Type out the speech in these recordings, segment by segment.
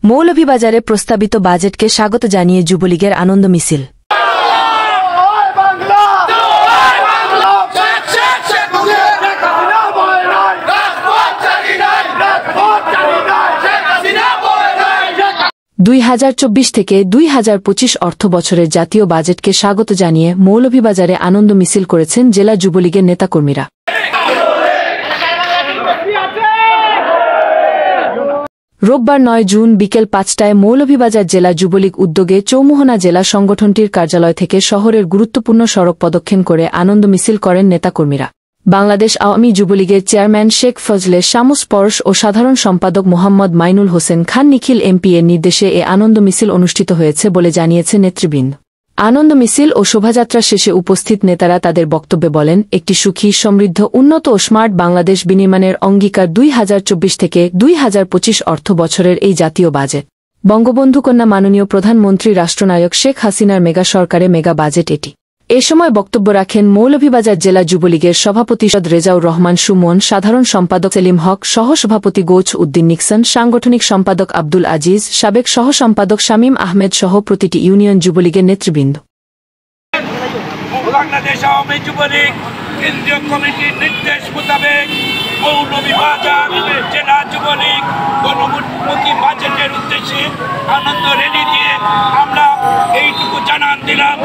মৌলভীবাজারে প্রস্তাবিত বাজেটকে স্বাগত জানিয়ে যুবলীগের আনন্দ মিছিল। থেকে 2025 অর্থবছরের জাতীয় বাজেটকে স্বাগত জানিয়ে মৌলভীবাজারে আনন্দ মিছিল করেছেন জেলা যুবলীগের নেতাকর্মীরা। রোববার 9 জুন বিকেল 5টায় মৌলভীবাজার জেলা যুবলীগ উদ্যোগে চৌমুহনা জেলা সংগঠনটির কার্যালয় থেকে শহরের গুরুত্বপূর্ণ সড়ক প্রদক্ষিণ করে আনন্দ মিছিল করেন নেতাকর্মীরা। বাংলাদেশ আওয়ামী যুবলীগের চেয়ারম্যান শেখ ফজলে শামস পরশ ও সাধারণ সম্পাদক মোহাম্মদ মাইনুল হোসেন খান নিখিল এমপি এর নির্দেশে এ আনন্দ মিছিল অনুষ্ঠিত হয়েছে বলে জানিয়েছে নেতৃবৃন্দ। আনন্দ মিছিল ও শোভাযাত্রা শেষে উপস্থিত নেতারা তাদের বক্তব্যে বলেন, একটি সুখী, সমৃদ্ধ, উন্নত ও স্মার্ট বাংলাদেশ বিনির্মাণের অঙ্গীকার 2024 থেকে 2025 অর্থ বছরের এই জাতীয় বাজেট। বঙ্গবন্ধু কন্যা মাননীয় প্রধানমন্ত্রী রাষ্ট্রনায়ক শেখ হাসিনার মেগা সরকারে মেগা বাজেট এটি। এ সময় বক্তব্য রাখেন মৌলভীবাজার জেলা যুবলীগের সভাপতি রেজাউর রহমান সুমন, সাধারণ সম্পাদক সেলিম হক, সহসভাপতি গৌছ উদ্দিন নিক্সন, সাংগঠনিক সম্পাদক আব্দুল আজিজ, সাবেক সহসম্পাদক শামীম আহমেদ সহ প্রতিটি ইউনিয়ন যুবলীগের নেতৃবৃন্দ। বাংলাদেশ আওয়ামী যুবলীগ কেন্দ্রীয় কমিটির নির্দেশ মোতাবেক মৌলভীবাজার জেলা যুবলীগ গণমুখী বাজেটের উদ্দেশ্যে আনন্দ র্যালি দিয়ে আমরা এইটুকু জানান দিলাম,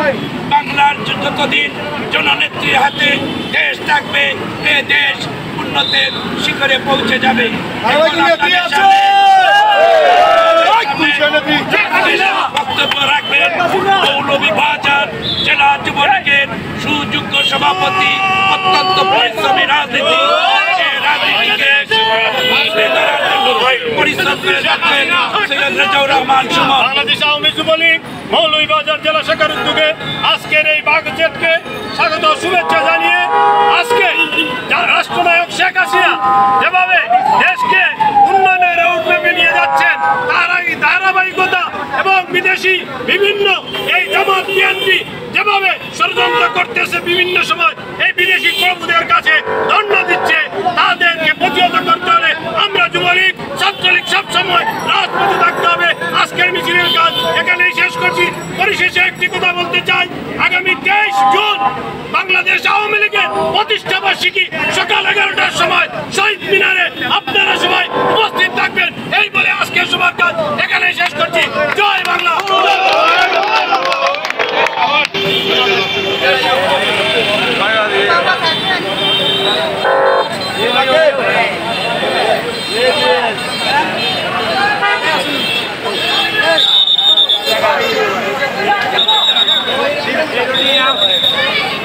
বাংলার যতদিন জননেত্রীর হাতে দেশ থাকবে এ দেশ উন্নতির শিখরে পৌঁছে যাবে। বক্তব্য রাখবেন মৌলভীবাজার জেলা যুবলীগের সুযোগ্য সভাপতি, অত্যন্ত পরিশ্রমী রাজনীতি রেজাউর রহমান সুমন। বাংলাদেশ আওয়ামী যুবলীগ মৌলভীবাজার জেলা শাখার উদ্যোগে আজকের এই বাজেটকে স্বাগত শুভেচ্ছা জানিয়ে আজকে রাষ্ট্রনায়ক শেখ হাসিনা যেভাবে দেশকে উন্নয়নের রোডম্যাপে নিয়ে যাচ্ছেন তার ধারাবাহিকতা এবং বিদেশি বিভিন্ন এই জামাত বিএনপি যেভাবে ষড়যন্ত্র করতেছে, বিভিন্ন সময় এই বিদেশি প্রভুদের কাছে দণ্ড দিচ্ছে, তাদেরকে প্রতিহত করতে হলে আমরা যুবলীগ ছাত্রলীগ সবসময় রাজপথে থাকতে হবে। আজকের মিছিলের কাজ এখানেই শেষ করছি। পরিশেষে একটি কথা বলতে চাই, আগামী 23 জুন বাংলাদেশ আওয়ামী লীগের প্রতিষ্ঠা বার্ষিকী সকাল 11টার সময় শহীদ মিনারে আপনারা সবাই উপস্থিত থাকবেন। এই বলে আজকের সবার কাজ এখানেই শেষ করছি। জয় বাংলা। Yeah.